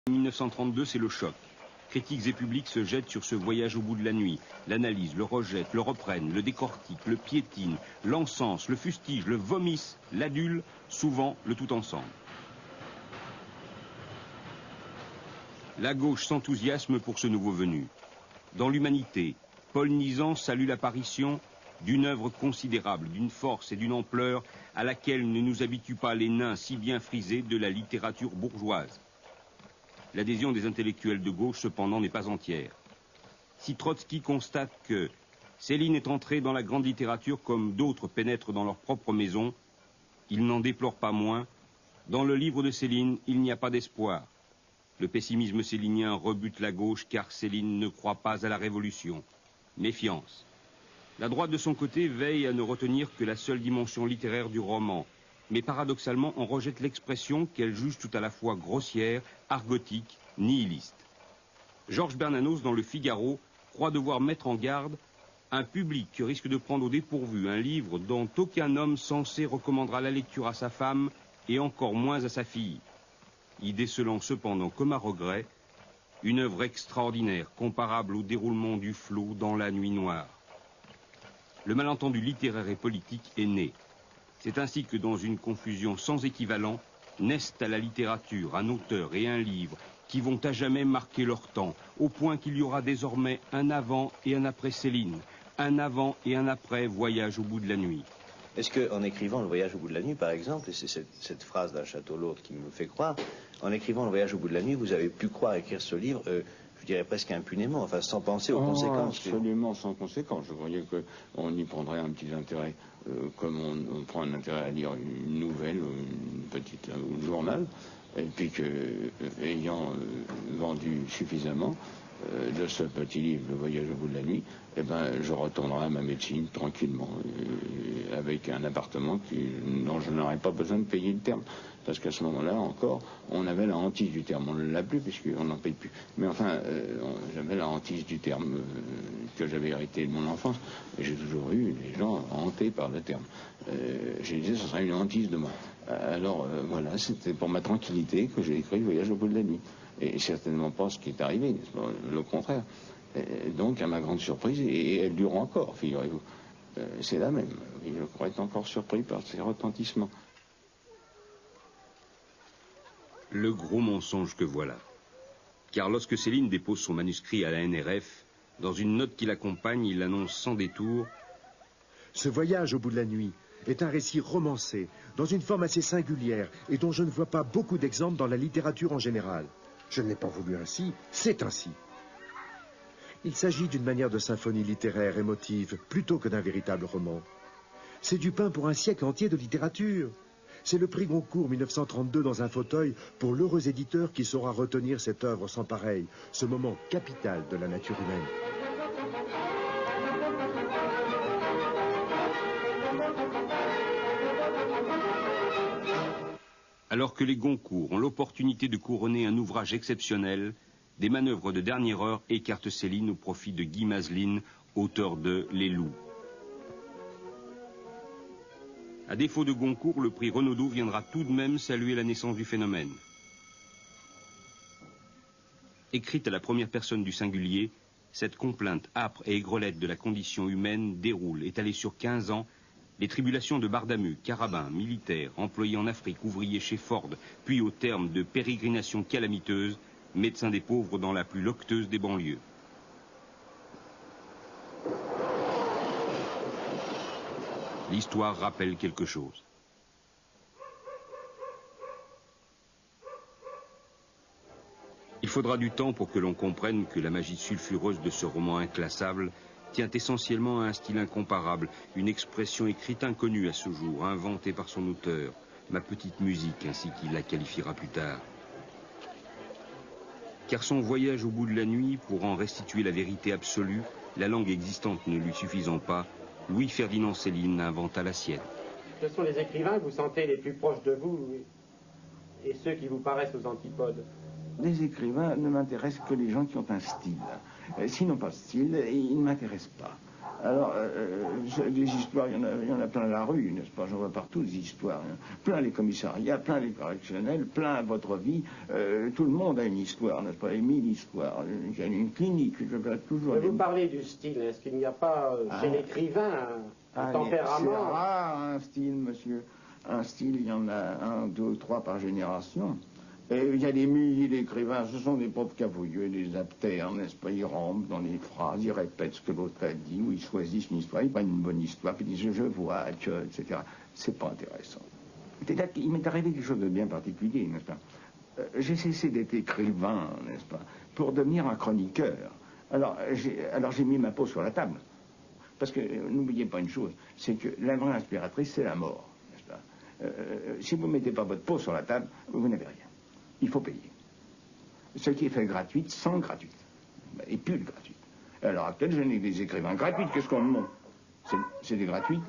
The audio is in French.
1932, c'est le choc. Critiques et publics se jettent sur ce voyage au bout de la nuit, l'analysent, le rejettent, le reprennent, le décortiquent, le piétinent, l'encensent, le fustigent, le vomissent, l'adulent, souvent le tout ensemble. La gauche s'enthousiasme pour ce nouveau venu. Dans l'Humanité, Paul Nizan salue l'apparition d'une œuvre considérable, d'une force et d'une ampleur à laquelle ne nous habituent pas les nains si bien frisés de la littérature bourgeoise. L'adhésion des intellectuels de gauche, cependant, n'est pas entière. Si Trotsky constate que Céline est entrée dans la grande littérature comme d'autres pénètrent dans leur propre maison, il n'en déplore pas moins. Dans le livre de Céline, il n'y a pas d'espoir. Le pessimisme célinien rebute la gauche car Céline ne croit pas à la révolution. Méfiance. La droite, de son côté, veille à ne retenir que la seule dimension littéraire du roman. Mais paradoxalement, on rejette l'expression qu'elle juge tout à la fois grossière, argotique, nihiliste. Georges Bernanos, dans Le Figaro, croit devoir mettre en garde un public qui risque de prendre au dépourvu un livre dont aucun homme sensé recommandera la lecture à sa femme et encore moins à sa fille. Y décelant cependant, comme à regret, une œuvre extraordinaire, comparable au déroulement du flot dans la nuit noire. Le malentendu littéraire et politique est né. C'est ainsi que dans une confusion sans équivalent, naissent à la littérature un auteur et un livre qui vont à jamais marquer leur temps, au point qu'il y aura désormais un avant et un après Céline, un avant et un après Voyage au bout de la nuit. Est-ce qu'en écrivant Le Voyage au bout de la nuit, par exemple, et c'est cette phrase d'un Château l'autre qui me fait croire, en écrivant Le Voyage au bout de la nuit, vous avez pu croire écrire ce livre, je dirais presque impunément, enfin sans penser aux conséquences. Absolument sans conséquences. Je croyais qu'on y prendrait un petit intérêt, comme on prend un intérêt à lire une nouvelle, ou un journal, et puis que, ayant vendu suffisamment de ce petit livre, Le Voyage au bout de la nuit, eh ben, je retournerai à ma médecine tranquillement, avec un appartement dont je n'aurais pas besoin de payer le terme. Parce qu'à ce moment-là, encore, on avait la hantise du terme. On ne l'a plus, puisqu'on n'en paye plus. Mais enfin, j'avais la hantise du terme que j'avais hérité de mon enfance. Et j'ai toujours eu les gens hantés par le terme. J'ai dit, ce serait une hantise de moi. Alors, voilà, c'était pour ma tranquillité que j'ai écrit Le Voyage au bout de la nuit. Et certainement pas ce qui est arrivé, le contraire. Et donc, à ma grande surprise, et elle dure encore, figurez-vous. C'est la même. Et je crois être encore surpris par ces retentissements. Le gros mensonge que voilà. Car lorsque Céline dépose son manuscrit à la NRF, dans une note qui l'accompagne, il annonce sans détour: Ce voyage au bout de la nuit est un récit romancé, dans une forme assez singulière, et dont je ne vois pas beaucoup d'exemples dans la littérature en général. Je ne l'ai pas voulu ainsi, c'est ainsi. Il s'agit d'une manière de symphonie littéraire émotive, plutôt que d'un véritable roman. C'est du pain pour un siècle entier de littérature. C'est le prix Goncourt 1932 dans un fauteuil pour l'heureux éditeur qui saura retenir cette œuvre sans pareil, ce moment capital de la nature humaine. Alors que les Goncourt ont l'opportunité de couronner un ouvrage exceptionnel, des manœuvres de dernière heure écartent Céline au profit de Guy Mazeline, auteur de Les Loups. À défaut de Goncourt, le prix Renaudot viendra tout de même saluer la naissance du phénomène. Écrite à la première personne du singulier, cette complainte âpre et aigrelette de la condition humaine déroule, étalée sur 15 ans, les tribulations de Bardamu, carabin, militaire, employé en Afrique, ouvrier chez Ford, puis au terme de pérégrinations calamiteuses, médecin des pauvres dans la plus locteuse des banlieues. L'histoire rappelle quelque chose. Il faudra du temps pour que l'on comprenne que la magie sulfureuse de ce roman inclassable tient essentiellement à un style incomparable, une expression écrite inconnue à ce jour, inventée par son auteur, ma petite musique, ainsi qu'il la qualifiera plus tard. Car son voyage au bout de la nuit, pour en restituer la vérité absolue, la langue existante ne lui suffisant pas, Louis-Ferdinand Céline inventa la sienne. Quels sont les écrivains que vous sentez les plus proches de vous et ceux qui vous paraissent aux antipodes? Les écrivains ne m'intéressent que les gens qui ont un style. S'ils n'ont pas de style, ils ne m'intéressent pas. Alors, des histoires, il y en a plein à la rue, n'est-ce pas? J'en vois partout des histoires. Hein. Plein les commissariats, plein les correctionnels, plein votre vie. Tout le monde a une histoire, n'est-ce pas? Et 1000 histoires. Il y a une clinique, je regarde toujours. Mais vous parlez du style. Est-ce qu'il n'y a pas chez l'écrivain un tempérament? C'est rare, un style, monsieur. Un style, il y en a 1, 2, 3 par génération. Et il y a des milliers d'écrivains, ce sont des pauvres cavouilleux, des aptères, n'est-ce pas? Ils rampent dans les phrases, ils répètent ce que l'autre a dit, ou ils choisissent une histoire, ils prennent une bonne histoire, puis ils disent je vois que, etc. C'est pas intéressant. Il m'est arrivé quelque chose de bien particulier, n'est-ce pas? J'ai cessé d'être écrivain, n'est-ce pas, pour devenir un chroniqueur. Alors j'ai mis ma peau sur la table. Parce que n'oubliez pas une chose, c'est que la vraie inspiratrice, c'est la mort, n'est-ce pas? Si vous ne mettez pas votre peau sur la table, vous n'avez rien. Il faut payer. Ce qui est fait gratuite, sans gratuite. Et plus de gratuite. À l'heure actuelle, je n'ai que des écrivains gratuits. Qu'est-ce qu'on me montre? C'est des gratuites.